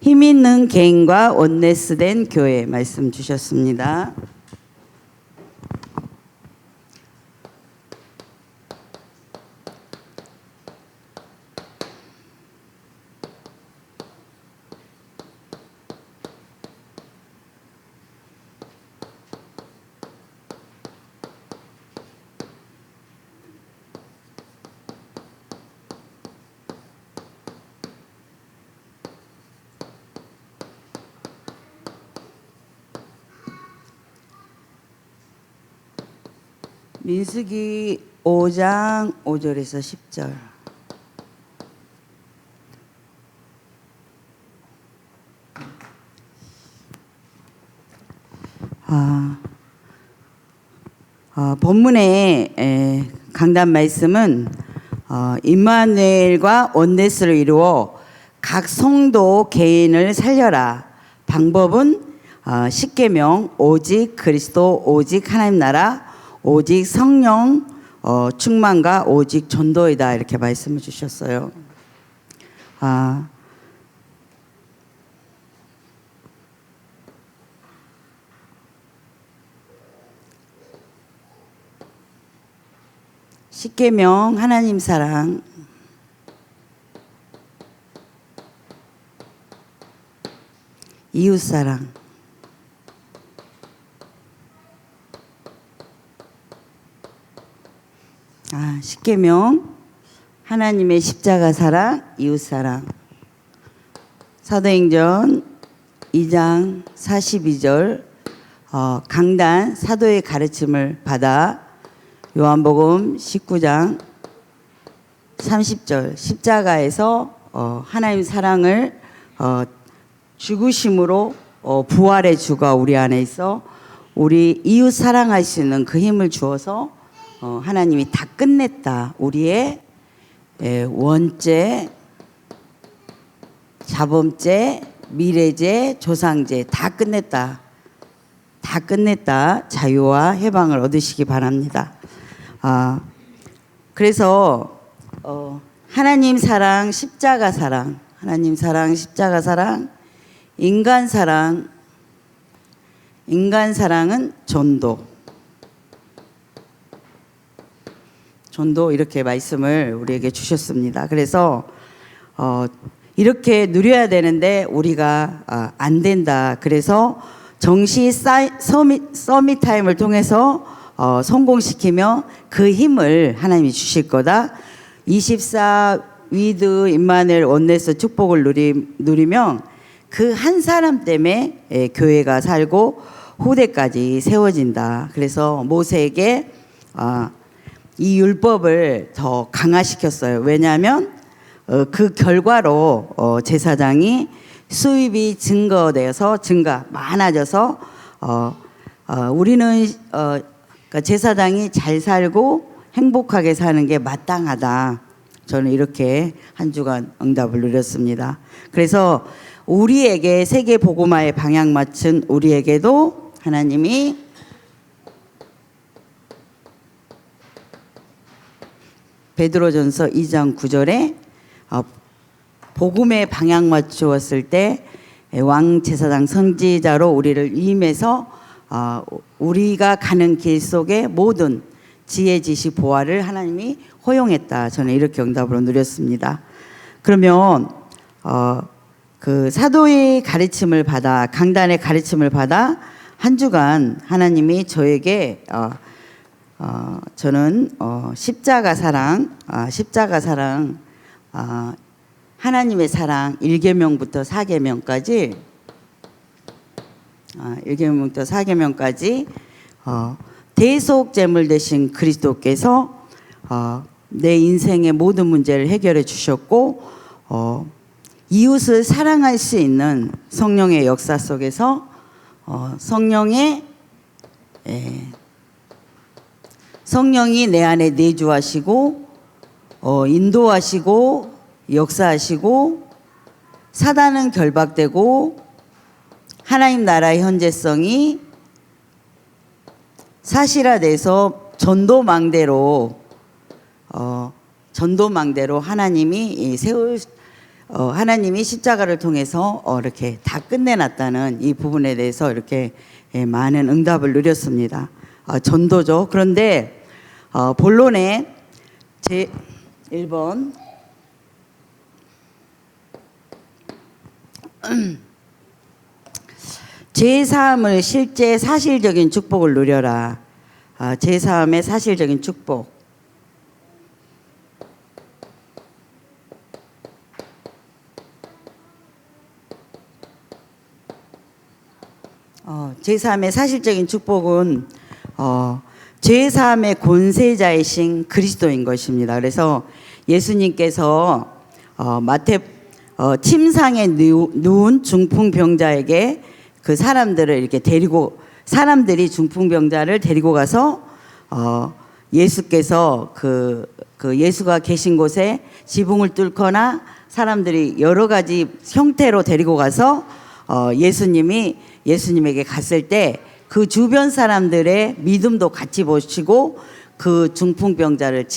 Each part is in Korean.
힘 있는 개인과 원네스된 교회 말씀 주셨습니다. 민수기 5장 5절에서 10절. 본문의 강단 말씀은 임마누엘과 원네스를 이루어 각 성도 개인을 살려라. 방법은 십계명, 오직 그리스도, 오직 하나님 나라, 오직 성령 충만과 오직 전도이다, 이렇게 말씀을 주셨어요. 십계명, 하나님 사랑, 이웃 사랑, 십계명, 하나님의 십자가 사랑, 이웃 사랑. 사도행전 2장 42절 강단 사도의 가르침을 받아 요한복음 19장 30절 십자가에서 하나님 사랑을 죽으심으로 부활의 주가 우리 안에 있어 우리 이웃 사랑할 수 있는 그 힘을 주어서 하나님이 다 끝냈다. 우리의 원죄, 자범죄, 미래죄, 조상죄 다 끝냈다. 다 끝냈다. 자유와 해방을 얻으시기 바랍니다. 그래서 하나님 사랑, 십자가 사랑, 하나님 사랑, 십자가 사랑, 인간 사랑, 인간 사랑은 전도. 전도, 이렇게 말씀을 우리에게 주셨습니다. 그래서 이렇게 누려야 되는데 우리가 안 된다. 그래서 정시 서밋 타임을 통해서 성공시키며 그 힘을 하나님이 주실 거다. 24 위드 임마누엘 원네스 축복을 누리면 그 한 사람 때문에 교회가 살고 후대까지 세워진다. 그래서 모세에게 이 율법을 더 강화시켰어요. 왜냐하면 그 결과로 제사장이 수입이 증가되어서 많아져서 우리는 그러니까 제사장이 잘 살고 행복하게 사는 게 마땅하다. 저는 이렇게 한 주간 응답을 누렸습니다. 그래서 우리에게 세계 복음화의 방향 맞춘 우리에게도 하나님이 베드로전서 2장 9절에 복음의 방향 맞추었을 때 왕 제사장 선지자로 우리를 위임해서 우리가 가는 길 속에 모든 지혜 지식 보화를 하나님이 허용했다. 저는 이렇게 응답으로 누렸습니다. 그러면 그 사도의 가르침을 받아, 강단의 가르침을 받아 한 주간 하나님이 저에게 저는 십자가 사랑, 하나님의 사랑 1계명부터 4계명까지 1계명부터 4계명까지 대속 제물 되신 그리스도께서 내 인생의 모든 문제를 해결해 주셨고 이웃을 사랑할 수 있는 성령의 역사 속에서 성령이 내 안에 내주하시고 인도하시고 역사하시고 사단은 결박되고 하나님 나라의 현재성이 사실화돼서 전도망대로 하나님이 하나님이 십자가를 통해서 이렇게 다 끝내놨다는 이 부분에 대해서 이렇게 많은 응답을 누렸습니다. 전도죠. 그런데 본론에 제 1번 제3을 실제 사실적인 축복을 누려라. 제3의 사실적인 축복. 제3의 사실적인 축복은 제3의 권세자이신 그리스도인 것입니다. 그래서 예수님께서 침상에 누운 중풍병자에게 그 사람들을 이렇게 사람들이 중풍병자를 데리고 가서 예수께서 그 예수가 계신 곳에 지붕을 뚫거나 사람들이 여러 가지 형태로 데리고 가서 예수님에게 갔을 때 그 주변 사람들의 믿음도 같이 보시고 그 중풍병자를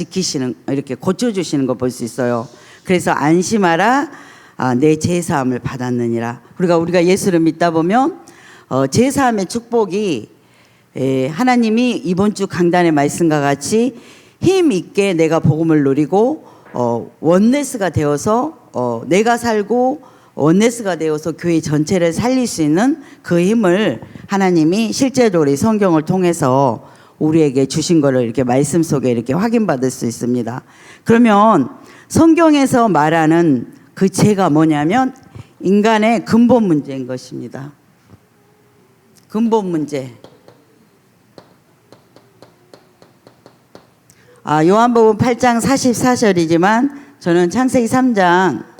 이렇게 고쳐주시는 걸 볼 수 있어요. 그래서 안심하라, 내 제사함을 받았느니라. 우리가 예수를 믿다 보면 제사함의 축복이 하나님이 이번 주 강단의 말씀과 같이 힘 있게 내가 복음을 누리고 원네스가 되어서 내가 살고 원네스가 되어서 교회 전체를 살릴 수 있는 그 힘을 하나님이 실제적으로 이 성경을 통해서 우리에게 주신 것을 이렇게 말씀 속에 이렇게 확인받을 수 있습니다. 그러면 성경에서 말하는 그 죄가 뭐냐면 인간의 근본 문제인 것입니다. 근본 문제. 요한복음 8장 44절이지만 저는 창세기 3장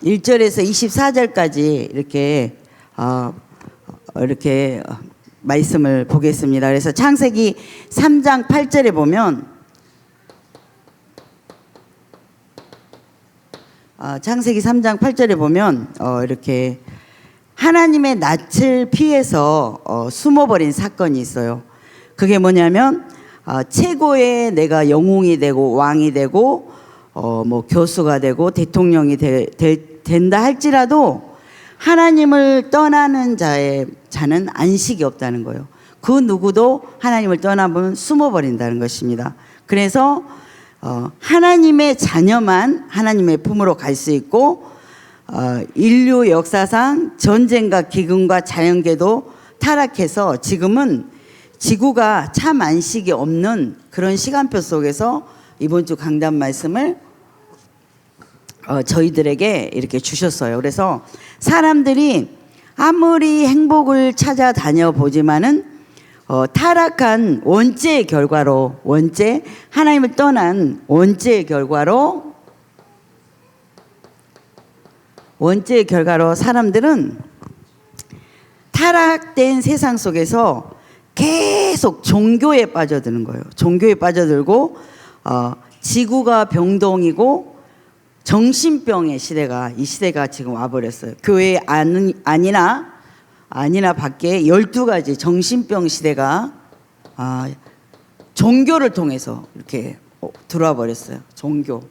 1절에서 24절까지 이렇게 말씀을 보겠습니다. 그래서 창세기 3장 8절에 보면 창세기 3장 8절에 보면 이렇게 하나님의 낯을 피해서 숨어버린 사건이 있어요. 그게 뭐냐면 최고의 내가 영웅이 되고 왕이 되고 뭐 교수가 되고 대통령이 된다 할지라도 하나님을 떠나는 자는 안식이 없다는 거예요. 그 누구도 하나님을 떠나면 숨어버린다는 것입니다. 그래서 하나님의 자녀만 하나님의 품으로 갈 수 있고 인류 역사상 전쟁과 기근과 자연계도 타락해서 지금은 지구가 참 안식이 없는 그런 시간표 속에서 이번 주 강단 말씀을 저희들에게 이렇게 주셨어요. 그래서 사람들이 아무리 행복을 찾아다녀 보지만은 타락한 원죄의 결과로 하나님을 떠난 원죄의 결과로 사람들은 타락된 세상 속에서 계속 종교에 빠져드는 거예요. 종교에 빠져들고 지구가 병동이고 정신병의 시대가 이 시대가 지금 와버렸어요. 교회 아니나 밖에 12가지 정신병 시대가 종교를 통해서 이렇게 들어와 버렸어요. 종교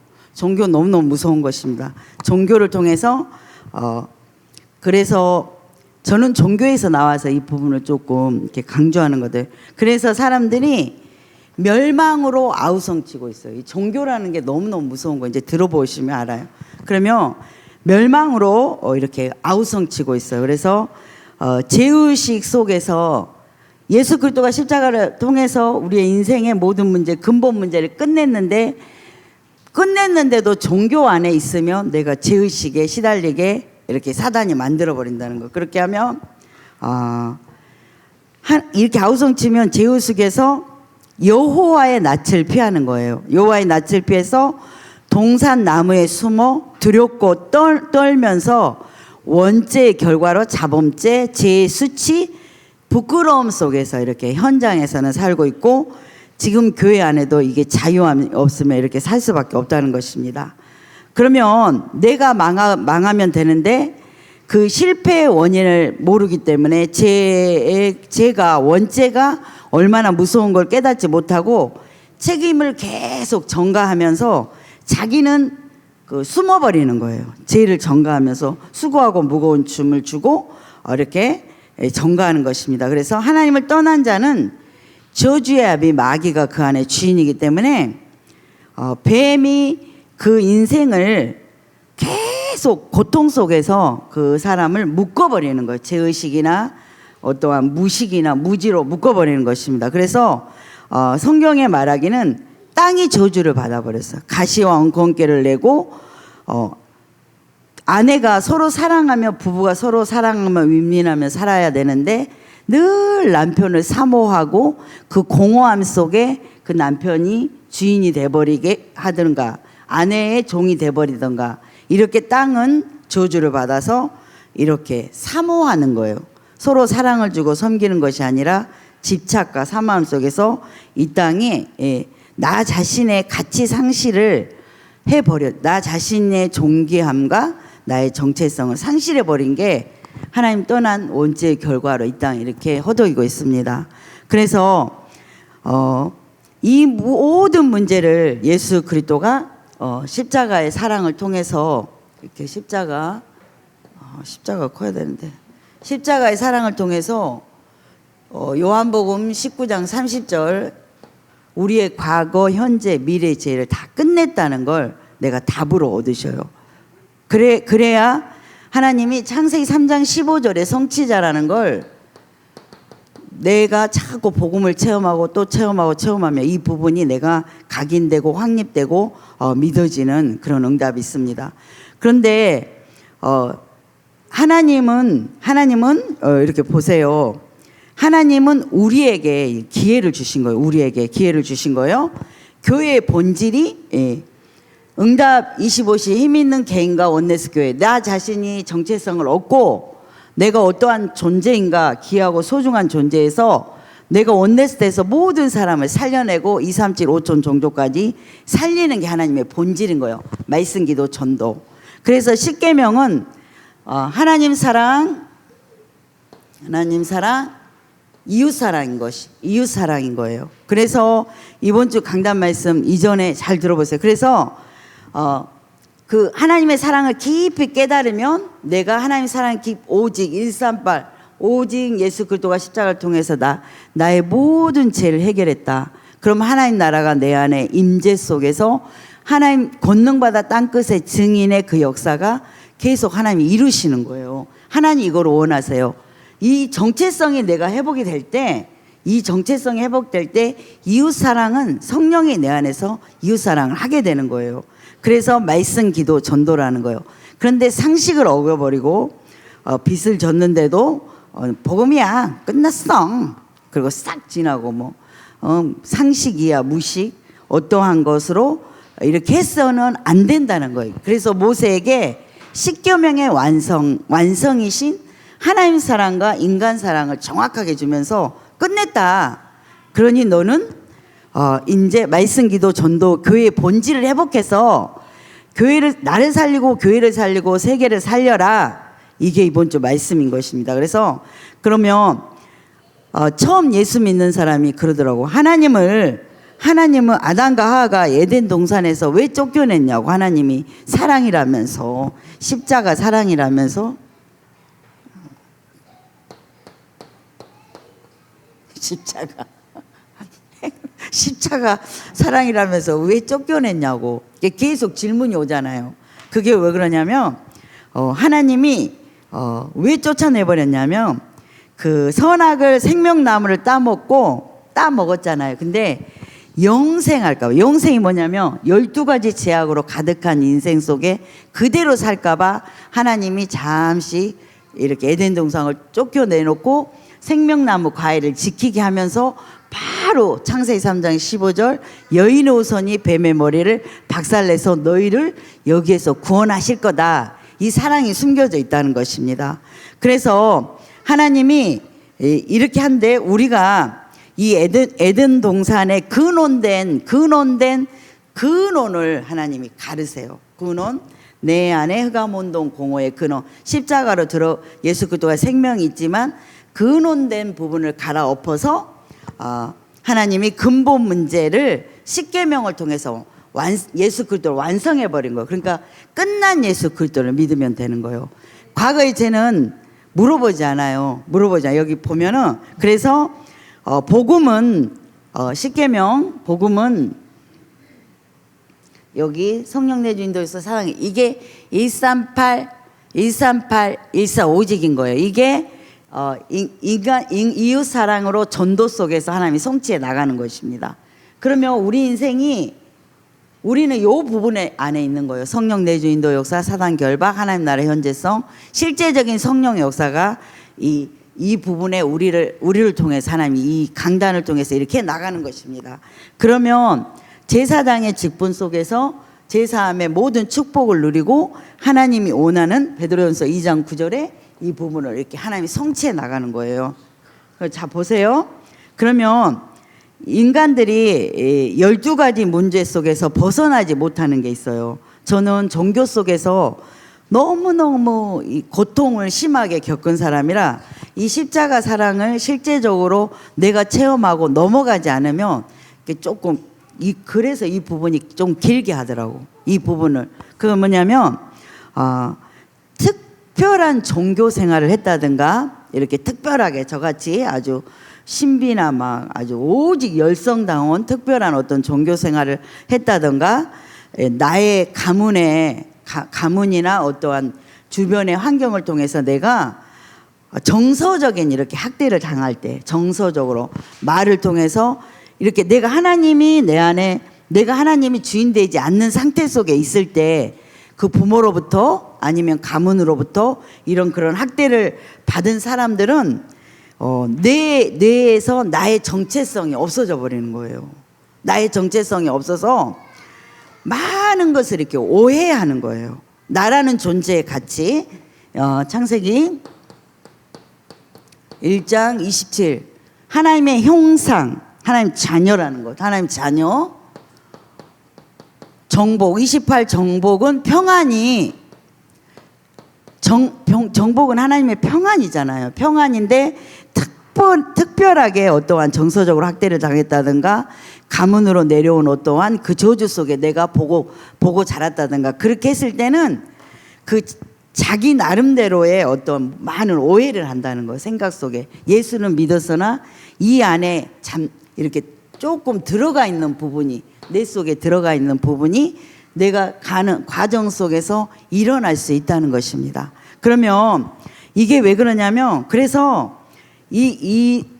너무너무 무서운 것입니다. 종교를 통해서 그래서 저는 종교에서 나와서 이 부분을 조금 이렇게 강조하는 거들. 그래서 사람들이 멸망으로 아우성치고 있어요. 이 종교라는 게 너무너무 무서운 거 이제 들어보시면 알아요. 그러면 멸망으로 이렇게 아우성치고 있어요. 그래서 죄의식 속에서 예수 그리스도가 십자가를 통해서 우리의 인생의 모든 문제, 근본 문제를 끝냈는데도 종교 안에 있으면 내가 죄의식에 시달리게 이렇게 사단이 만들어 버린다는 거. 그렇게 하면 이렇게 아우성치면 죄의식에서 여호와의 낯을 피하는 거예요. 여호와의 낯을 피해서 동산 나무에 숨어 두렵고 떨면서 원죄의 결과로 자범죄, 죄의 수치, 부끄러움 속에서 이렇게 현장에서는 살고 있고 지금 교회 안에도 이게 자유함이 없으면 이렇게 살 수밖에 없다는 것입니다. 그러면 내가 망하면 되는데 그 실패의 원인을 모르기 때문에 원죄가 얼마나 무서운 걸 깨닫지 못하고 책임을 계속 전가하면서 자기는 그 숨어버리는 거예요. 죄를 전가하면서 수고하고 무거운 춤을 주고 이렇게 전가하는 것입니다. 그래서 하나님을 떠난 자는 저주의 아비 마귀가 그 안에 주인이기 때문에 뱀이 그 인생을 계속 고통 속에서 그 사람을 묶어버리는 거예요. 죄의식이나 어떠한 무식이나 무지로 묶어버리는 것입니다. 그래서 성경에 말하기는 땅이 저주를 받아버렸어요. 가시와 엉겅퀴를 내고 아내가 서로 사랑하며 부부가 서로 사랑하며 윈윈하며 살아야 되는데 늘 남편을 사모하고 그 공허함 속에 그 남편이 주인이 돼버리게 하든가 아내의 종이 돼버리든가 이렇게 땅은 저주를 받아서 이렇게 사모하는 거예요. 서로 사랑을 주고 섬기는 것이 아니라 집착과 사모함 속에서 이 땅이 나 자신의 가치 상실을 해버려 나 자신의 존귀함과 나의 정체성을 상실해버린 게 하나님 떠난 원죄의 결과로 이 땅에 이렇게 허덕이고 있습니다. 그래서 이 모든 문제를 예수 그리스도가 십자가의 사랑을 통해서 이렇게 십자가 커야 되는데 십자가의 사랑을 통해서 요한복음 19장 30절 우리의 과거, 현재, 미래의 죄를 다 끝냈다는 걸 내가 답으로 얻으셔요. 그래야 하나님이 창세기 3장 15절의 성취자라는 걸 내가 자꾸 복음을 체험하고 또 체험하며 이 부분이 내가 각인되고 확립되고 믿어지는 그런 응답이 있습니다. 그런데 하나님은 이렇게 보세요. 하나님은 우리에게 기회를 주신 거예요. 우리에게 기회를 주신 거예요. 교회의 본질이 응답 25시 힘 있는 개인과 원네스 교회 나 자신이 정체성을 얻고 내가 어떠한 존재인가 귀하고 소중한 존재에서 내가 원네스 돼서 모든 사람을 살려내고 2, 3, 7, 5천 정도까지 살리는 게 하나님의 본질인 거예요. 말씀, 기도, 전도. 그래서 십계명은 하나님 사랑, 이웃 사랑인 거예요. 그래서 이번 주 강단 말씀 이전에 잘 들어보세요. 그래서 그 하나님의 사랑을 깊이 깨달으면 내가 하나님의 사랑을 오직 138 오직 예수 그리스도가 십자가를 통해서 나의 모든 죄를 해결했다. 그럼 하나님 나라가 내 안에 임재 속에서 하나님 권능받아 땅끝의 증인의 그 역사가 계속 하나님이 이루시는 거예요. 하나님 이걸 원하세요. 이 정체성이 내가 회복이 될 때 이웃사랑은 성령이 내 안에서 이웃사랑을 하게 되는 거예요. 그래서 말씀, 기도, 전도라는 거예요. 그런데 상식을 어겨버리고 빚을 졌는데도 복음이야 끝났어 그리고 싹 지나고 상식이야 무식 어떠한 것으로 이렇게 해서는 안 된다는 거예요. 그래서 모세에게 십계명의 완성이신 하나님 사랑과 인간 사랑을 정확하게 주면서 끝냈다. 그러니 너는 이제 말씀, 기도, 전도, 교회의 본질을 회복해서 나를 살리고 교회를 살리고 세계를 살려라. 이게 이번 주 말씀인 것입니다. 그래서 그러면 처음 예수 믿는 사람이 그러더라고. 하나님은 아담과 하와가 에덴 동산에서 왜 쫓겨냈냐고. 하나님이 사랑이라면서 십자가 사랑이라면서 십자가 사랑이라면서 왜 쫓겨냈냐고 계속 질문이 오잖아요. 그게 왜 그러냐면 하나님이 왜 쫓아내버렸냐면 그 선악을 생명나무를 따먹었잖아요. 근데 영생할까봐. 영생이 뭐냐면 12가지 제약으로 가득한 인생 속에 그대로 살까봐 하나님이 잠시 이렇게 에덴 동산을 쫓겨내놓고 생명나무 과일을 지키게 하면서 바로 창세기 3장 15절 여인의 후손이 뱀의 머리를 박살내서 너희를 여기에서 구원하실 거다. 이 사랑이 숨겨져 있다는 것입니다. 그래서 하나님이 이렇게 한데 우리가 이 에덴 동산의 근원을 하나님이 가르세요. 근원 내 안에 흑암운동 공허의 근원 십자가로 들어 예수 그리스도가 생명이 있지만 근원된 부분을 갈아엎어서 하나님이 근본 문제를 십계명을 통해서 예수 그리스도를 완성해 버린 거예요. 그러니까 끝난 예수 그리스도를 믿으면 되는 거예요. 과거에 쟤는 물어보지 않아요. 여기 보면은 그래서 복음은 십계명 복음은 여기 성령 내주 인도에서 사랑해 이게 138, 145직인 거예요. 이게 인간 이웃 사랑으로 전도 속에서 하나님이 성취해 나가는 것입니다. 그러면 우리 인생이 우리는 이 부분에 안에 있는 거예요. 성령 내주 인도 역사, 사단 결박, 하나님 나라의 현재성, 실제적인 성령의 역사가 이 부분에 우리를 통해서 하나님이 이 강단을 통해서 이렇게 나가는 것입니다. 그러면 제사장의 직분 속에서 제사함의 모든 축복을 누리고 하나님이 원하는 베드로전서 2장 9절에 이 부분을 이렇게 하나님이 성취해 나가는 거예요. 자 보세요. 그러면 인간들이 12가지 문제 속에서 벗어나지 못하는 게 있어요. 저는 종교 속에서 너무너무 이 고통을 심하게 겪은 사람이라 이 십자가 사랑을 실제적으로 내가 체험하고 넘어가지 않으면 조금 그래서 이 부분이 좀 길게 하더라고. 이 부분을. 그건 뭐냐면 특별한 종교 생활을 했다든가 이렇게 특별하게 저같이 아주 신비나 막 아주 오직 열성다운 특별한 어떤 종교 생활을 했다든가 나의 가문이나 어떠한 주변의 환경을 통해서 내가 정서적인 이렇게 학대를 당할 때 정서적으로 말을 통해서 이렇게 내가 하나님이 내 안에 내가 하나님이 주인 되지 않는 상태 속에 있을 때 그 부모로부터 아니면 가문으로부터 이런 그런 학대를 받은 사람들은 뇌에서 나의 정체성이 없어져 버리는 거예요. 나의 정체성이 없어서 많은 것을 이렇게 오해하는 거예요. 나라는 존재의 가치. 창세기 1장 27 하나님의 형상, 하나님 자녀라는 것. 하나님 자녀. 정복 28 정복은 평안이 정복은 하나님의 평안이잖아요. 평안인데 특별하게 어떠한 정서적으로 학대를 당했다든가 가문으로 내려온 어떠한 그 저주 속에 내가 보고 자랐다든가 그렇게 했을 때는 그 자기 나름대로의 어떤 많은 오해를 한다는 거예요. 생각 속에 예수는 믿었으나 이 안에 참 이렇게 조금 들어가 있는 부분이 내 속에 들어가 있는 부분이 내가 가는 과정 속에서 일어날 수 있다는 것입니다. 그러면 이게 왜 그러냐면 그래서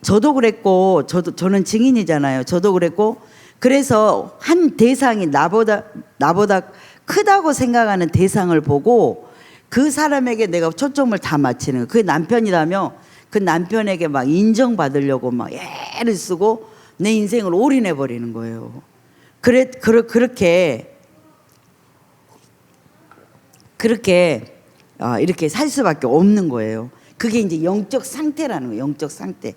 저도 그랬고 저는 증인이잖아요. 저도 그랬고 그래서 한 대상이 나보다 크다고 생각하는 대상을 보고 그 사람에게 내가 초점을 다 맞추는 거예요. 그 남편이라면 그 남편에게 막 인정받으려고 막 애를 쓰고 내 인생을 올인해 버리는 거예요. 그렇게 이렇게 살 수밖에 없는 거예요. 그게 이제 영적 상태라는 거예요. 영적 상태.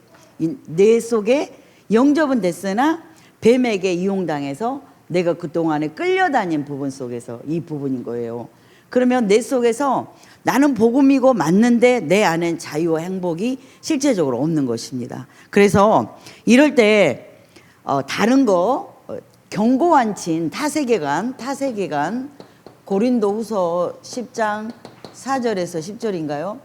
내 속에 영접은 됐으나 뱀에게 이용당해서 내가 그동안에 끌려다닌 부분 속에서 이 부분인 거예요. 그러면 내 속에서 나는 복음이고 맞는데 내 안엔 자유와 행복이 실제적으로 없는 것입니다. 그래서 이럴 때 다른 거 경고한친 타세계관 고린도후서 10장 4절에서 10절인가요?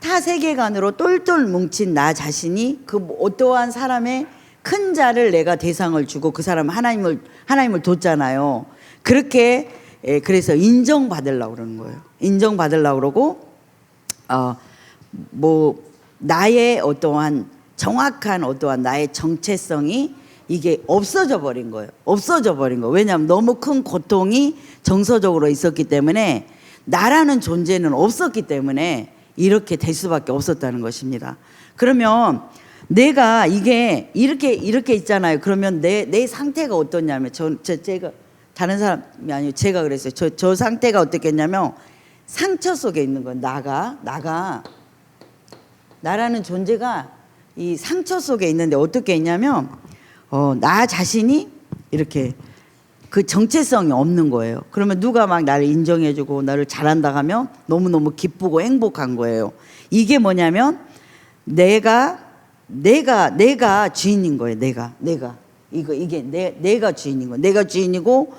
타세계관으로 똘똘 뭉친 나 자신이 그 어떠한 사람의 큰 자를 내가 대상을 주고 그 사람 하나님을 뒀잖아요. 그렇게 그래서 인정받으려고 그러는 거예요. 인정받으려고 그러고 나의 어떠한 정확한 어떠한 나의 정체성이 이게 없어져 버린 거예요. 왜냐하면 너무 큰 고통이 정서적으로 있었기 때문에 나라는 존재는 없었기 때문에 이렇게 될 수밖에 없었다는 것입니다. 그러면 내가 이게 이렇게 있잖아요. 그러면 내 상태가 어떠냐면 제가 다른 사람이 아니고 제가 그랬어요. 저 상태가 어떻겠냐면 상처 속에 있는 거예요. 나라는 존재가 이 상처 속에 있는데 어떻게 있냐면 나 자신이 이렇게 그 정체성이 없는 거예요. 그러면 누가 막 나를 인정해주고 나를 잘한다 하면 너무너무 기쁘고 행복한 거예요. 이게 뭐냐면 내가 주인인 거예요. 내가 이게 내가 주인인 거예요. 내가 주인이고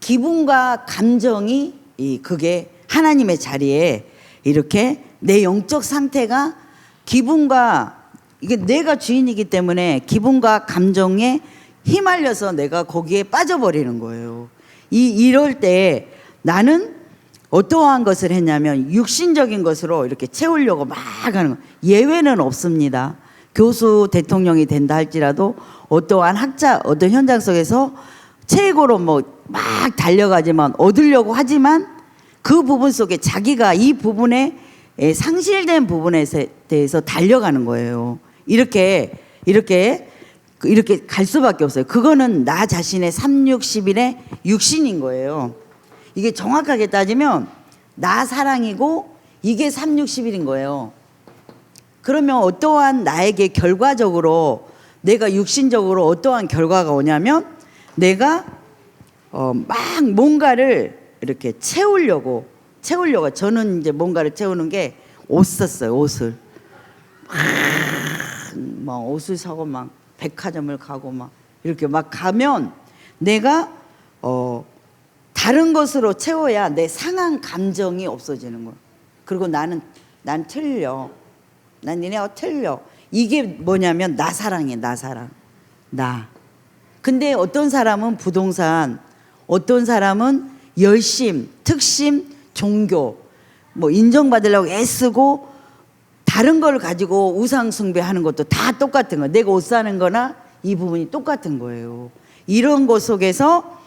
기분과 감정이 그게 하나님의 자리에 이렇게 내 영적 상태가 기분과 이게 내가 주인이기 때문에 기분과 감정에 휘말려서 내가 거기에 빠져버리는 거예요. 이럴 때 나는 어떠한 것을 했냐면 육신적인 것으로 이렇게 채우려고 막 하는 거. 예외는 없습니다. 교수 대통령이 된다 할지라도 어떠한 학자 어떤 현장 속에서 최고로 뭐 막 달려가지만 얻으려고 하지만 그 부분 속에 자기가 이 부분에 상실된 부분에 대해서 달려가는 거예요. 이렇게 갈 수밖에 없어요. 그거는 나 자신의 3, 6, 11의 육신인 거예요. 이게 정확하게 따지면 나 사랑이고 이게 3, 6, 11인 거예요. 그러면 어떠한 나에게 결과적으로 내가 육신적으로 어떠한 결과가 오냐면 내가 막 뭔가를 이렇게 채우려고 저는 이제 뭔가를 채우는 게 옷 샀어요. 옷을 막 옷을 사고 막 백화점을 가고 막 이렇게 막 가면 내가 다른 것으로 채워야 내 상한 감정이 없어지는 거야. 그리고 난 틀려. 난 니네가 틀려. 이게 뭐냐면 나 사랑이야. 나 사랑. 나. 근데 어떤 사람은 부동산, 어떤 사람은 열심, 특심, 종교 뭐 인정받으려고 애쓰고 다른 걸 가지고 우상 숭배하는 것도 다 똑같은 거예요. 내가 옷 사는 거나 이 부분이 똑같은 거예요. 이런 것 속에서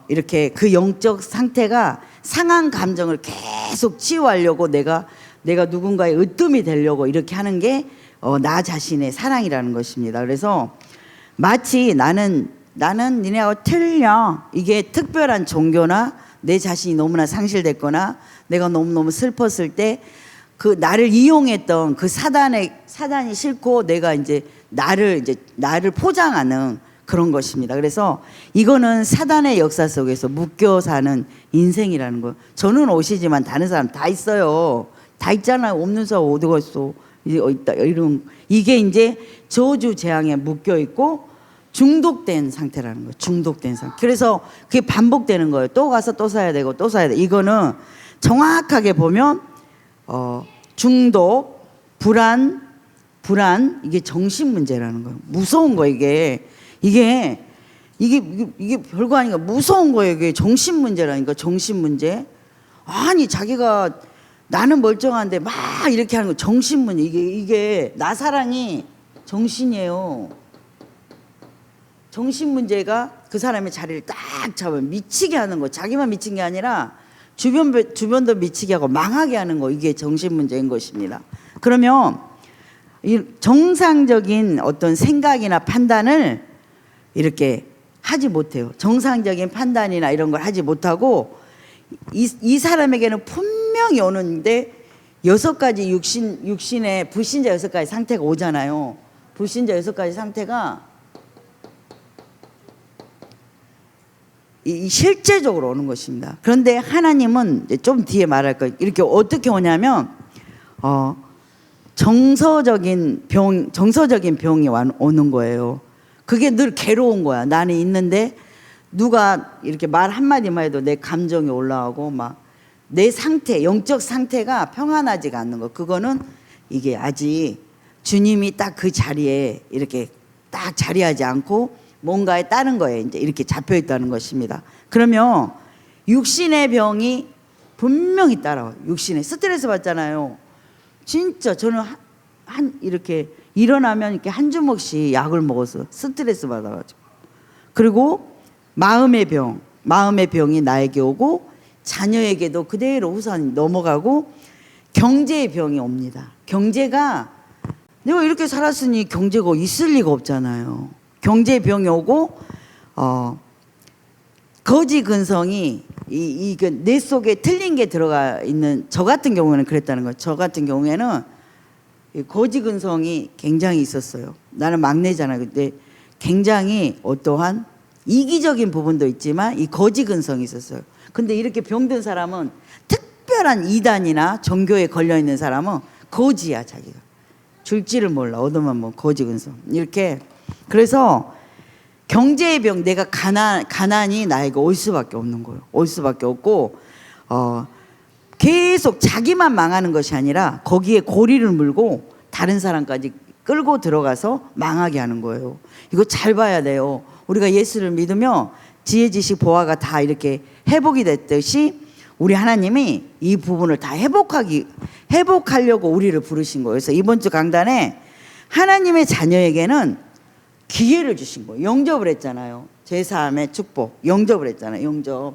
이렇게 그 영적 상태가 상한 감정을 계속 치유하려고 내가 누군가의 으뜸이 되려고 이렇게 하는 게 나 자신의 사랑이라는 것입니다. 그래서 마치 나는 니네하고 틀려. 이게 특별한 종교나 내 자신이 너무나 상실됐거나 내가 너무너무 슬펐을 때 그 나를 이용했던 그 사단이 싫고 내가 이제 나를 포장하는 그런 것입니다. 그래서 이거는 사단의 역사 속에서 묶여 사는 인생이라는 거예요. 저는 옷이지만 다른 사람 다 있어요. 다 있잖아요. 없는 사람 어디가 있어. 이런 이게 이제 저주 재앙에 묶여 있고 중독된 상태라는 거예요. 중독된 상태. 그래서 그게 반복되는 거예요. 또 가서 또 사야 되고 또 사야 돼. 이거는 정확하게 보면 중독, 불안 이게 정신 문제라는 거예요. 무서운 거 이게 별거 아니가 무서운 거예요. 이게 정신 문제라니까. 정신 문제. 아니 자기가 나는 멀쩡한데 막 이렇게 하는 거 정신 문제. 이게 나 사랑이 정신이에요. 정신 문제가 그 사람의 자리를 딱 잡으면 미치게 하는 거. 자기만 미친 게 아니라 주변도 미치게 하고 망하게 하는 거. 이게 정신 문제인 것입니다. 그러면 이 정상적인 어떤 생각이나 판단을 이렇게 하지 못해요. 정상적인 판단이나 이런 걸 하지 못하고 이 사람에게는 분명히 오는데 6가지 육신의 불신자 6가지 상태가 오잖아요. 불신자 6가지 상태가 실제적으로 오는 것입니다. 그런데 하나님은 좀 뒤에 말할 거예요. 이렇게 어떻게 오냐면 정서적인 병이 오는 거예요. 그게 늘 괴로운 거야. 나는 있는데 누가 이렇게 말 한마디만 해도 내 감정이 올라오고 막 내 상태, 영적 상태가 평안하지가 않는 거. 그거는 이게 아직 주님이 딱 그 자리에 이렇게 딱 자리하지 않고 뭔가에 따른 거에 이제 이렇게 잡혀 있다는 것입니다. 그러면 육신의 병이 분명히 따라와요. 육신에 스트레스 받잖아요. 진짜 저는 이렇게 일어나면 이렇게 한 주먹씩 약을 먹어서 스트레스 받아가지고. 그리고 마음의 병이 나에게 오고 자녀에게도 그대로 후손이 넘어가고 경제의 병이 옵니다. 경제가 내가 이렇게 살았으니 경제가 있을 리가 없잖아요. 경제의 병이 오고 거지 근성이 내 속에 틀린 게 들어가 있는 저 같은 경우에는 그랬다는 거예요. 저 같은 경우에는 거지 근성이 굉장히 있었어요. 나는 막내잖아요. 근데 굉장히 어떠한 이기적인 부분도 있지만 이 거지 근성이 있었어요. 근데 이렇게 병든 사람은 특별한 이단이나 종교에 걸려있는 사람은 거지야. 자기가 줄지를 몰라. 얻으면 뭐 거지 근성 이렇게. 그래서 경제의 병, 내가 가난이 나에게 올 수밖에 없는 거예요. 올 수밖에 없고, 계속 자기만 망하는 것이 아니라 거기에 고리를 물고 다른 사람까지 끌고 들어가서 망하게 하는 거예요. 이거 잘 봐야 돼요. 우리가 예수를 믿으며 지혜, 지식, 보화가 다 이렇게 회복이 됐듯이 우리 하나님이 이 부분을 다 회복하려고 우리를 부르신 거예요. 그래서 이번 주 강단에 하나님의 자녀에게는 기회를 주신 거예요. 영접을 했잖아요. 제3의 축복, 영접을 했잖아요. 영접.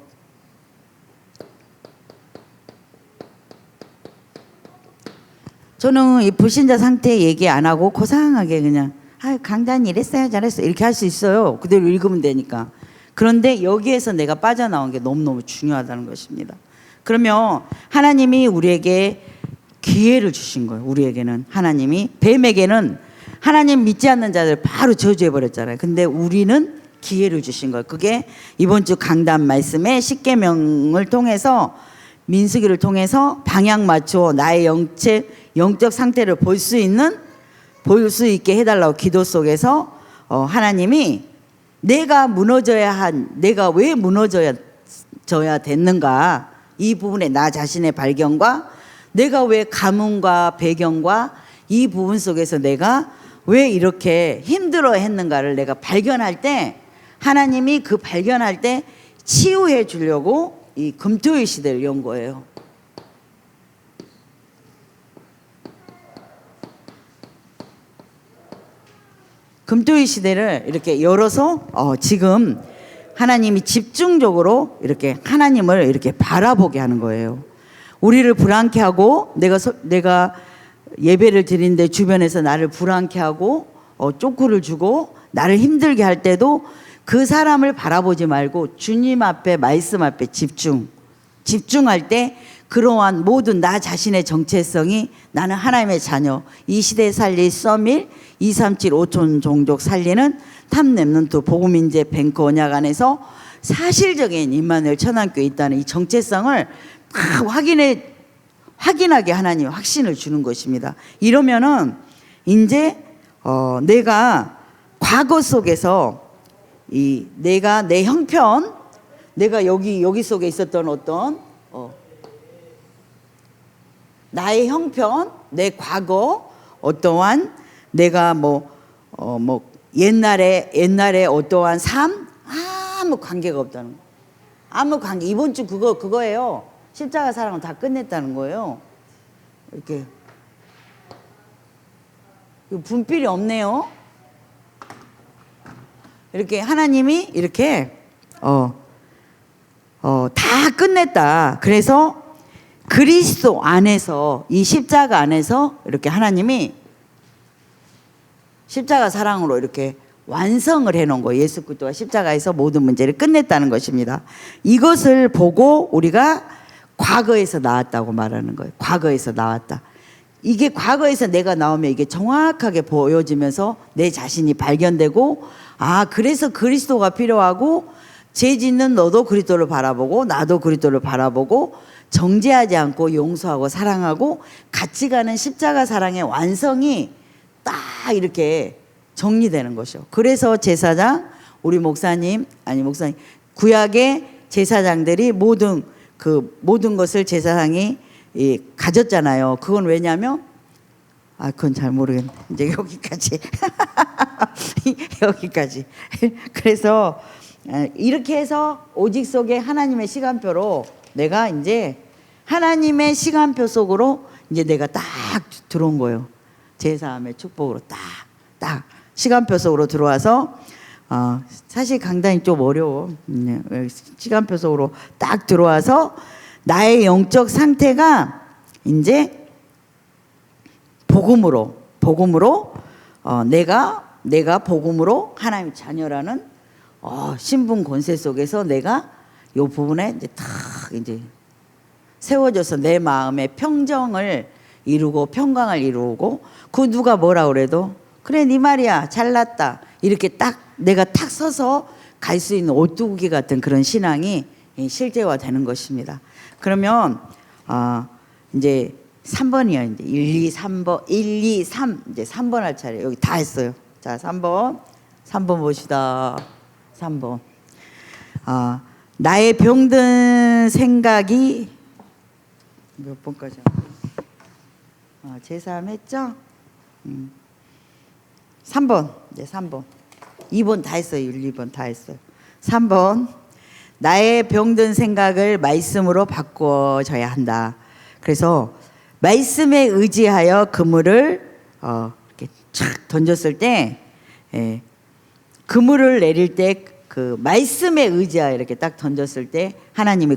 저는 이 불신자 상태 얘기 안 하고 고상하게 그냥 강단이 이랬어요, 잘했어요 이렇게 할 수 있어요. 그대로 읽으면 되니까. 그런데 여기에서 내가 빠져나온 게 너무너무 중요하다는 것입니다. 그러면 하나님이 우리에게 기회를 주신 거예요. 우리에게는 하나님이, 뱀에게는 하나님 믿지 않는 자들 바로 저주해버렸잖아요. 근데 우리는 기회를 주신 거예요. 그게 이번 주 강단 말씀에 십계명을 통해서, 민수기를 통해서 방향 맞추어 나의 영적 상태를 볼 수 있게 해달라고 기도 속에서 하나님이 내가 왜 무너져야 됐는가, 이 부분에 나 자신의 발견과 내가 왜 가문과 배경과 이 부분 속에서 내가 왜 이렇게 힘들어 했는가를 내가 발견할 때, 하나님이 그 발견할 때 치유해 주려고 이 금토일 시대를 연 거예요. 금토일 시대를 이렇게 열어서 지금 하나님이 집중적으로 이렇게 하나님을 이렇게 바라보게 하는 거예요. 우리를 불안케 하고, 내가 예배를 드리는데 주변에서 나를 불안케 하고 쪼크를 주고 나를 힘들게 할 때도 그 사람을 바라보지 말고 주님 앞에, 말씀 앞에 집중할 때 그러한 모든 나 자신의 정체성이, 나는 하나님의 자녀, 이 시대 살릴 썸일 237 5천 종족 살리는 탑랩넌트 복음인재 뱅크 언약 안에서 사실적인 임마누엘 천안교에 있다는 이 정체성을 확인하게 하나님 확신을 주는 것입니다. 이러면은 이제 내가 과거 속에서 내가 내 형편, 내가 여기 속에 있었던 어떤 나의 형편, 내 과거, 어떠한 내가 옛날에 어떠한 삶, 아무 관계가 없다는 거. 아무 관계. 이번 주 그거예요. 십자가 사랑을 다 끝냈다는 거예요. 이렇게 분필이 없네요. 이렇게 하나님이 이렇게 다 끝냈다. 그래서 그리스도 안에서, 이 십자가 안에서 이렇게 하나님이 십자가 사랑으로 이렇게 완성을 해놓은 거예요. 예수 그리스도가 십자가에서 모든 문제를 끝냈다는 것입니다. 이것을 보고 우리가 과거에서 나왔다고 말하는 거예요. 과거에서 나왔다. 이게 과거에서 내가 나오면 이게 정확하게 보여지면서 내 자신이 발견되고, 그래서 그리스도가 필요하고, 죄 짓는 너도 그리스도를 바라보고 나도 그리스도를 바라보고 정죄하지 않고 용서하고 사랑하고 같이 가는 십자가 사랑의 완성이 딱 이렇게 정리되는 것이요. 그래서 제사장, 우리 목사님, 구약의 제사장들이 모든 것을 제사장이 가졌잖아요. 그건 왜냐면 그건 잘 모르겠네. 이제 여기까지 여기까지. 그래서 이렇게 해서 오직 속에 하나님의 시간표로 내가 이제 하나님의 시간표 속으로 이제 내가 딱 들어온 거예요. 제3의 축복으로 딱 시간표 속으로 들어와서 사실 강단이 좀 어려워. 시간표 속으로 딱 들어와서 나의 영적 상태가 이제 복음으로 내가 복음으로 하나님 자녀라는 신분 권세 속에서 내가 이 부분에 이제 탁 이제 세워져서 내 마음의 평정을 이루고 평강을 이루고, 그 누가 뭐라 그래도 그래 네 말이야 잘났다 이렇게 딱 내가 탁 서서 갈 수 있는 오뚜기 같은 그런 신앙이 실제화되는 것입니다. 그러면 이제 3번이요. 이제 1, 2, 3번, 1, 2, 3 이제 3번 할 차례. 여기 다 했어요. 자, 3번 봅시다. 3번. 나의 병든 생각이 몇 번까지? 제3 했죠? 3번. 네, 3번. 2번 다 했어요. 1, 2번 다 했어요. 3번. 나의 병든 생각을 말씀으로 바꿔줘야 한다. 그래서 말씀에 의지하여 그물을 이렇게 촥 던졌을 때, 그물을 내릴 때 그 말씀에 의지하여 이렇게 딱 던졌을 때 하나님이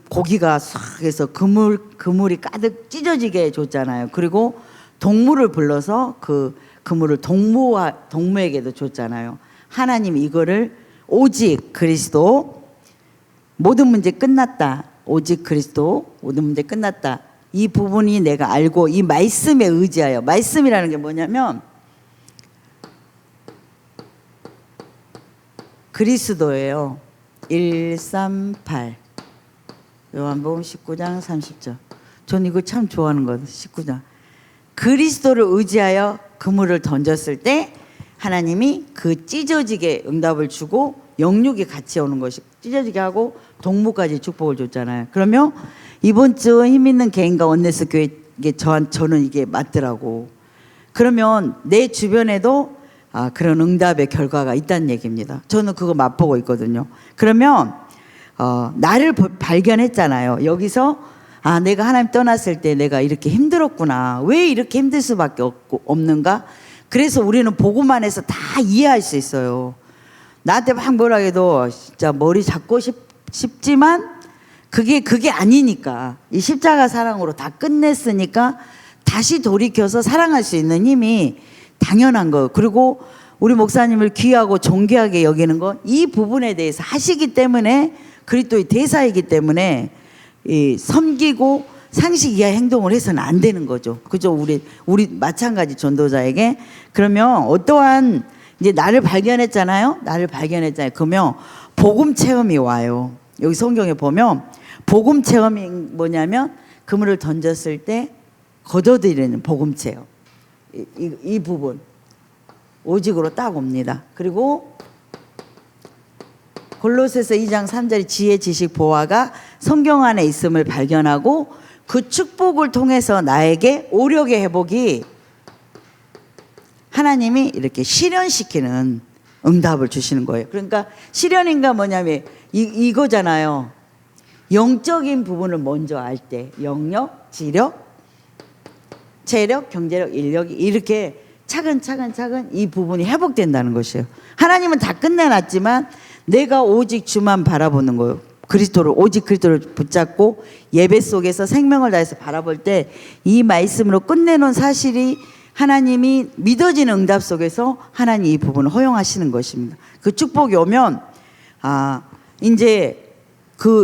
고기가 싹 해서 그물이 가득 찢어지게 해줬잖아요. 그리고 동물을 불러서 그 그물을 동무에게도 줬잖아요. 하나님 이거를 오직 그리스도 모든 문제 끝났다. 오직 그리스도 모든 문제 끝났다. 이 부분이 내가 알고 이 말씀에 의지하여, 말씀이라는 게 뭐냐면 그리스도예요. 138 요한복음 19장 30절. 전 이거 참 좋아하는 거예요. 19장. 그리스도를 의지하여 그물을 던졌을 때 하나님이 그 찢어지게 응답을 주고 영육이 같이 오는 것이 찢어지게 하고 동무까지 축복을 줬잖아요. 그러면 이번 주 힘있는 개인과 원네스 교회 저는 이게 맞더라고. 그러면 내 주변에도 그런 응답의 결과가 있다는 얘기입니다. 저는 그거 맛보고 있거든요. 그러면 나를 발견했잖아요. 여기서 내가 하나님 떠났을 때 내가 이렇게 힘들었구나. 왜 이렇게 힘들 수밖에 없는가? 그래서 우리는 보고만 해서 다 이해할 수 있어요. 나한테 막 뭐라 해도 진짜 머리 잡고 싶지만 그게 아니니까. 이 십자가 사랑으로 다 끝냈으니까 다시 돌이켜서 사랑할 수 있는 힘이 당연한 거예요. 그리고 우리 목사님을 귀하고 존귀하게 여기는 건 이 부분에 대해서 하시기 때문에, 그리스도의 대사이기 때문에 섬기고 상식 이하 행동을 해서는 안 되는 거죠. 그죠? 우리 마찬가지 전도자에게. 그러면 어떠한 이제 나를 발견했잖아요. 그러면 복음 체험이 와요. 여기 성경에 보면 복음 체험이 뭐냐면 그물을 던졌을 때 거둬들이는 복음 체험. 이 부분 오직으로 딱 옵니다. 그리고 골로새서 2장 3절의 지혜, 지식, 보화가 성경 안에 있음을 발견하고 그 축복을 통해서 나에게 오력의 회복이 하나님이 이렇게 실현시키는 응답을 주시는 거예요. 그러니까 실현인가 뭐냐면 이거잖아요. 영적인 부분을 먼저 알 때 영역, 지력, 체력, 경제력, 인력이 이렇게 차근차근 이 부분이 회복된다는 것이에요. 하나님은 다 끝내놨지만 내가 오직 주만 바라보는 거예요. 오직 그리스도를 붙잡고 예배 속에서 생명을 다해서 바라볼 때 이 말씀으로 끝내놓은 사실이 하나님이 믿어지는 응답 속에서 하나님 이 부분을 허용하시는 것입니다. 그 축복이 오면 이제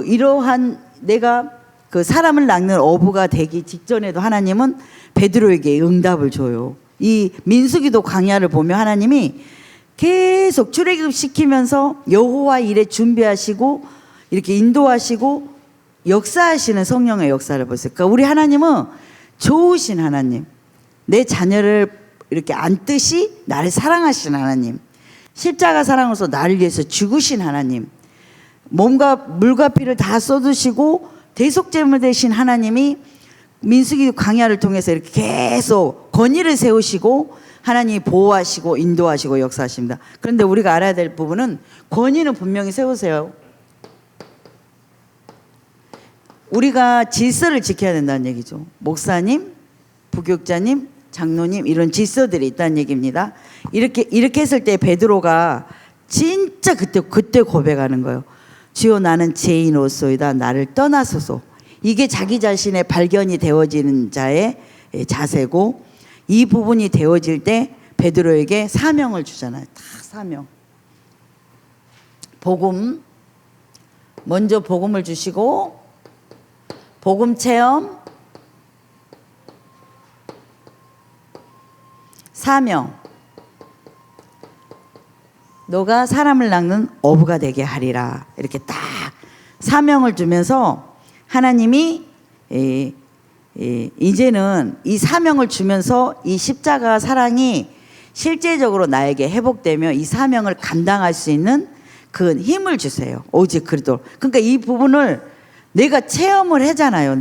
이러한 내가 그 사람을 낚는 어부가 되기 직전에도 하나님은 베드로에게 응답을 줘요. 이 민수기도 광야를 보면 하나님이 계속 출애굽시키면서 여호와 일에 준비하시고 이렇게 인도하시고 역사하시는 성령의 역사를 보세요. 그러니까 우리 하나님은 좋으신 하나님, 내 자녀를 이렇게 안듯이 나를 사랑하신 하나님, 십자가 사랑으로서 나를 위해서 죽으신 하나님, 몸과 물과 피를 다 쏟으시고 대속제물 되신 하나님이 민수기 광야를 통해서 이렇게 계속 권위를 세우시고 하나님이 보호하시고 인도하시고 역사하십니다. 그런데 우리가 알아야 될 부분은 권위는 분명히 세우세요. 우리가 질서를 지켜야 된다는 얘기죠. 목사님, 부교육자님, 장로님 이런 질서들이 있다는 얘기입니다. 이렇게 했을 때 베드로가 진짜 그때 고백하는 거예요. 주여 나는 죄인으로소이다. 나를 떠나소서. 이게 자기 자신의 발견이 되어지는 자의 자세고 이 부분이 되어질 때 베드로에게 사명을 주잖아요. 다 사명. 먼저 복음을 주시고 복음 체험, 사명. 너가 사람을 낚는 어부가 되게 하리라. 이렇게 딱 사명을 주면서 하나님이 이제는 이 사명을 주면서 이 십자가 사랑이 실제적으로 나에게 회복되며 이 사명을 감당할 수 있는 그 힘을 주세요. 오직 그리스도. 그러니까 이 부분을 내가 체험을 하잖아요.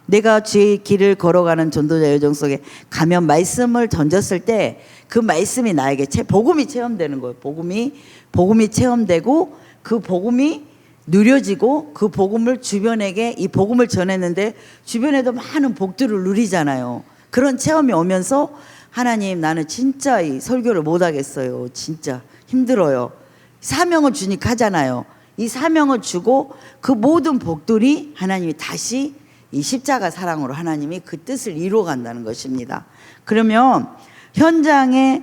내가 주의 길을 걸어가는 전도자 여정 속에 가면 말씀을 던졌을 때 그 말씀이 나에게 복음이 체험되는 거예요. 복음이 체험되고 그 복음이 누려지고 그 복음을 주변에게 이 복음을 전했는데 주변에도 많은 복들을 누리잖아요. 그런 체험이 오면서 하나님, 나는 진짜 이 설교를 못 하겠어요. 진짜 힘들어요. 사명을 주니까 하잖아요. 이 사명을 주고 그 모든 복들이 하나님이 다시 이 십자가 사랑으로 하나님이 그 뜻을 이루어 간다는 것입니다. 그러면 현장에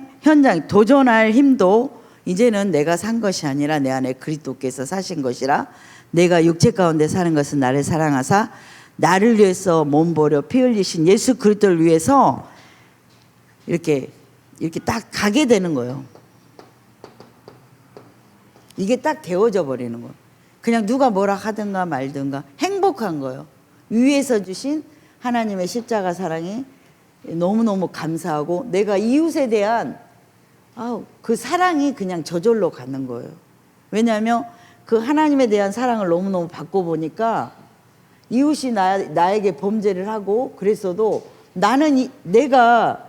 도전할 힘도 이제는 내가 산 것이 아니라 내 안에 그리스도께서 사신 것이라, 내가 육체 가운데 사는 것은 나를 사랑하사 나를 위해서 몸 버려 피 흘리신 예수 그리스도를 위해서 이렇게 딱 가게 되는 거예요. 이게 딱 되어져 버리는 거예요. 그냥 누가 뭐라 하든가 말든가 행복한 거예요. 위에서 주신 하나님의 십자가 사랑이 너무너무 감사하고, 내가 이웃에 대한 그 사랑이 그냥 저절로 가는 거예요. 왜냐하면 그 하나님에 대한 사랑을 너무너무 받고 보니까 이웃이 나에게 범죄를 하고 그랬어도 나는 내가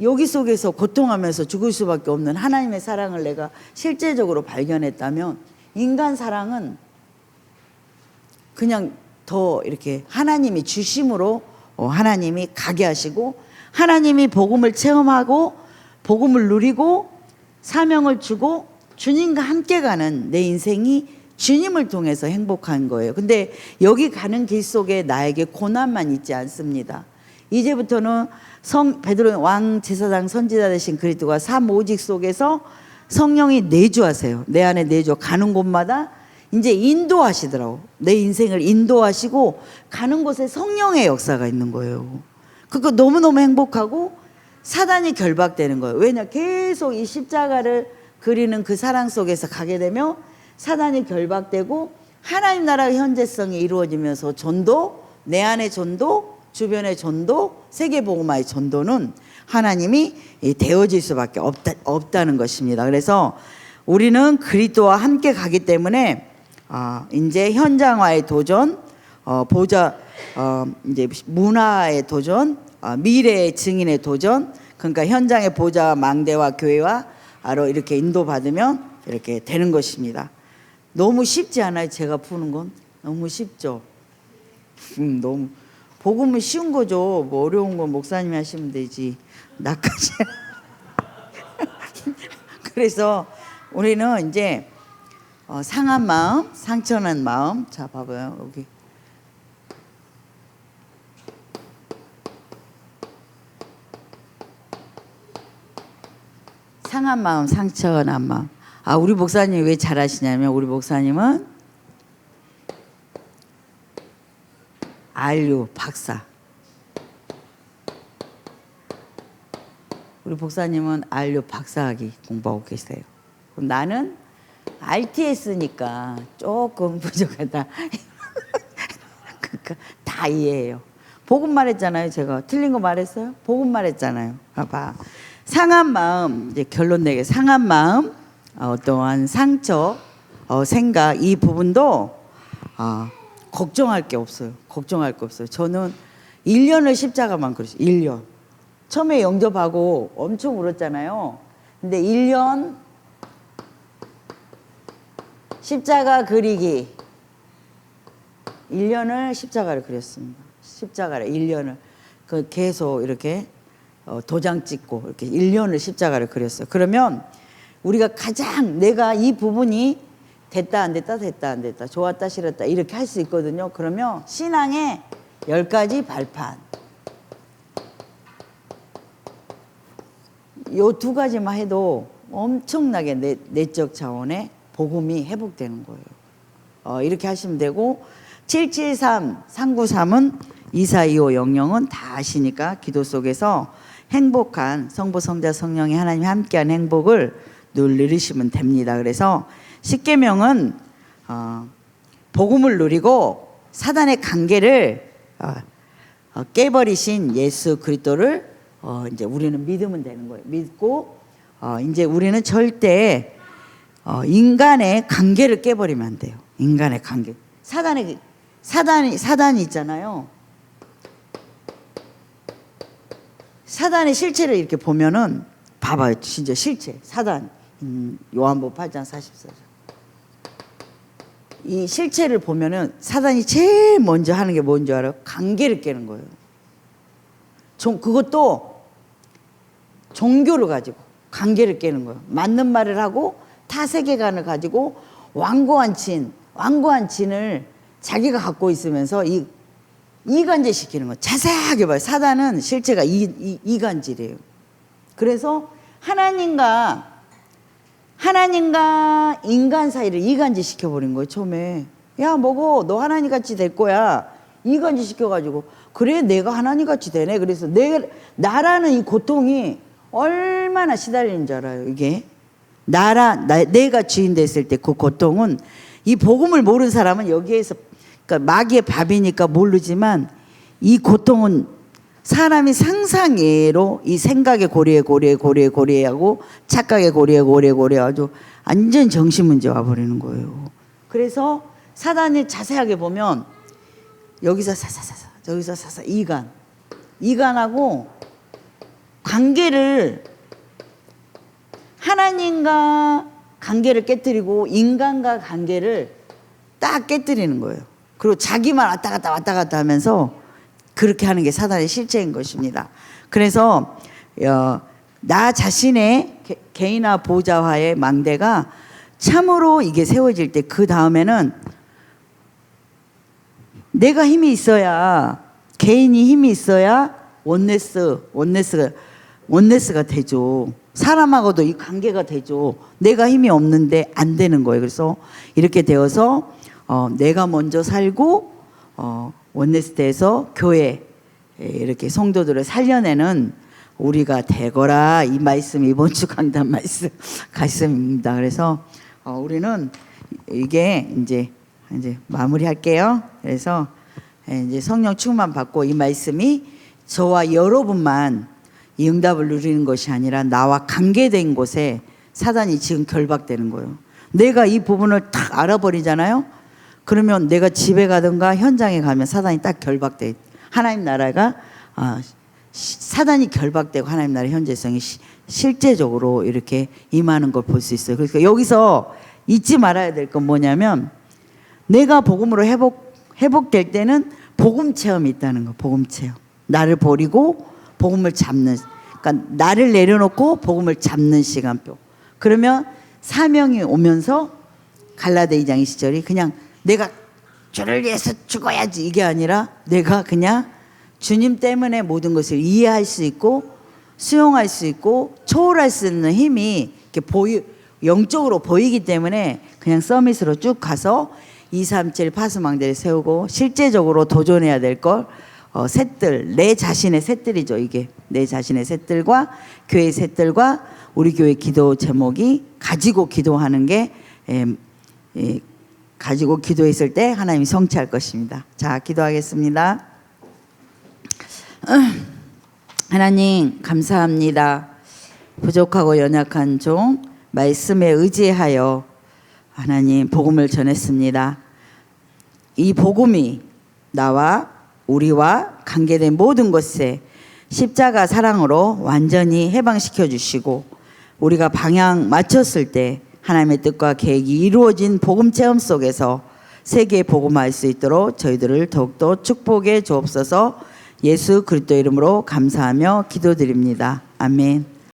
여기 속에서 고통하면서 죽을 수밖에 없는 하나님의 사랑을 내가 실제적으로 발견했다면, 인간 사랑은 그냥 더 이렇게 하나님이 주심으로 하나님이 가게 하시고, 하나님이 복음을 체험하고 복음을 누리고 사명을 주고 주님과 함께 가는 내 인생이 주님을 통해서 행복한 거예요. 근데 여기 가는 길 속에 나에게 고난만 있지 않습니다. 이제부터는 베드로 왕 제사장 선지자 되신 그리스도가 삶 오직 속에서 성령이 내주하세요. 내 안에 내주 가는 곳마다 이제 인도하시더라고. 내 인생을 인도하시고 가는 곳에 성령의 역사가 있는 거예요. 그거 너무너무 행복하고 사단이 결박되는 거예요. 왜냐, 계속 이 십자가를 그리는 그 사랑 속에서 가게 되면 사단이 결박되고 하나님 나라의 현재성이 이루어지면서 전도, 내 안의 전도, 주변의 전도, 세계복음화의 전도는 하나님이 되어질 수밖에 없다는 것입니다. 그래서 우리는 그리스도와 함께 가기 때문에 이제 현장화의 도전, 이제 문화의 도전, 미래의 증인의 도전, 그러니까 현장의 보좌와 망대와 교회와 이렇게 인도받으면 이렇게 되는 것입니다. 너무 쉽지 않아요? 제가 푸는 건 너무 쉽죠. 너무 복음은 쉬운 거죠. 뭐 어려운 건 목사님이 하시면 되지. 나까지. 그래서 우리는 이제 상한 마음, 상처난 마음. 자, 봐봐요. 여기. 상한 마음, 상처난 마음. 우리 목사님이 왜 잘하시냐면, 우리 목사님은 RU 박사. 우리 목사님은 RU 박사학위 공부하고 계세요. 그럼 나는 RTS니까 조금 부족하다. 그러니까 다 이해해요. 복음 말했잖아요. 제가 틀린 거 말했어요? 복음 말했잖아요. 봐봐. 상한 마음, 이제 결론 내게 상한 마음, 어떠한 상처, 생각, 이 부분도 걱정할 게 없어요. 걱정할 게 없어요. 저는 1년을 십자가만 그렸어요. 1년. 처음에 영접하고 엄청 울었잖아요. 근데 1년 십자가 그리기. 1년을 십자가를 그렸습니다. 십자가를 1년을 계속 이렇게 도장 찍고 이렇게 1년을 십자가를 그렸어요. 그러면 우리가 가장 내가 이 부분이 됐다 안 됐다 됐다 안 됐다 좋았다 싫었다 이렇게 할 수 있거든요. 그러면 신앙의 10가지 발판, 요 2가지만 해도 엄청나게 내적 차원의 복음이 회복되는 거예요. 이렇게 하시면 되고, 773, 393은 242500은 다 아시니까 기도 속에서 행복한 성부, 성자, 성령이 하나님 함께한 행복을 늘 누리시면 됩니다. 그래서 십계명은 복음을 누리고 사단의 관계를 깨버리신 예수 그리스도를 이제 우리는 믿으면 되는 거예요. 믿고 이제 우리는 절대 인간의 관계를 깨버리면 안 돼요. 인간의 관계. 사단이 있잖아요. 사단의 실체를 이렇게 보면은 봐봐요. 진짜 실체. 사단. 요한복음 8장 44절. 이 실체를 보면은 사단이 제일 먼저 하는 게 뭔지 알아요? 관계를 깨는 거예요. 그것도 종교를 가지고 관계를 깨는 거예요. 맞는 말을 하고 타세계관을 가지고 완고한 진을 자기가 갖고 있으면서 이간질시키는 거예요. 자세하게 봐요. 사단은 실체가 이간질이에요. 그래서 하나님과 인간 사이를 이간질 시켜버린 거예요. 처음에 야 뭐고 너 하나님같이 될 거야. 이간질 시켜가지고 그래 내가 하나님같이 되네. 그래서 나라는 이 고통이 얼마나 시달리는 줄 알아요. 이게 내가 주인 됐을 때 그 고통은 이 복음을 모르는 사람은 여기에서 그러니까 마귀의 밥이니까 모르지만 이 고통은 사람이 상상외로 이 생각의 고리하고 착각의 고리에 아주 완전 정신문제 와버리는 거예요. 그래서 사단이 자세하게 보면 여기서 사사사사 저기서 사사 이간하고 관계를 하나님과 관계를 깨뜨리고 인간과 관계를 딱 깨뜨리는 거예요. 그리고 자기만 왔다 갔다 하면서 그렇게 하는 게 사단의 실체인 것입니다. 그래서 나 자신의 개인화 보좌화의 망대가 참으로 이게 세워질 때 그 다음에는 내가 힘이 있어야 개인이 힘이 있어야 원네스가 되죠. 사람하고도 이 관계가 되죠. 내가 힘이 없는데 안 되는 거예요. 그래서 이렇게 되어서 내가 먼저 살고 원네스트에서 교회 이렇게 성도들을 살려내는 우리가 되거라. 이 말씀 이번 주 강단 말씀입니다. 그래서 우리는 이게 이제 마무리할게요. 그래서 이제 성령 충만 받고 이 말씀이 저와 여러분만 이 응답을 누리는 것이 아니라 나와 관계된 곳에 사단이 지금 결박되는 거예요. 내가 이 부분을 딱 알아버리잖아요. 그러면 내가 집에 가든가 현장에 가면 사단이 딱 결박돼. 하나님 나라가 사단이 결박되고 하나님 나라의 현재성이 실제적으로 이렇게 임하는 걸 볼 수 있어요. 그러니까 여기서 잊지 말아야 될 건 뭐냐면 내가 복음으로 회복될 때는 복음 체험이 있다는 거. 복음 체험. 나를 버리고 복음을 잡는, 그러니까 나를 내려놓고 복음을 잡는 시간표. 그러면 사명이 오면서 갈라데 2장 20절이 그냥 내가 주를 위해서 죽어야지 이게 아니라 내가 그냥 주님 때문에 모든 것을 이해할 수 있고 수용할 수 있고 초월할 수 있는 힘이 이렇게 영적으로 보이기 때문에 그냥 서밋으로 쭉 가서 237 파수망대를 세우고 실제적으로 도전해야 될 걸 셋들, 내 자신의 셋들이죠. 이게 내 자신의 셋들과 교회 셋들과 우리 교회 기도 제목이 가지고 기도하는 게 가지고 기도했을 때 하나님이 성취할 것입니다. 자, 기도하겠습니다. 하나님 감사합니다. 부족하고 연약한 종 말씀에 의지하여 하나님 복음을 전했습니다. 이 복음이 나와 우리와 관계된 모든 것에 십자가 사랑으로 완전히 해방시켜 주시고 우리가 방향 맞췄을 때 하나님의 뜻과 계획이 이루어진 복음 체험 속에서 세계에 복음할 수 있도록 저희들을 더욱더 축복해 주옵소서. 예수 그리스도 이름으로 감사하며 기도드립니다. 아멘.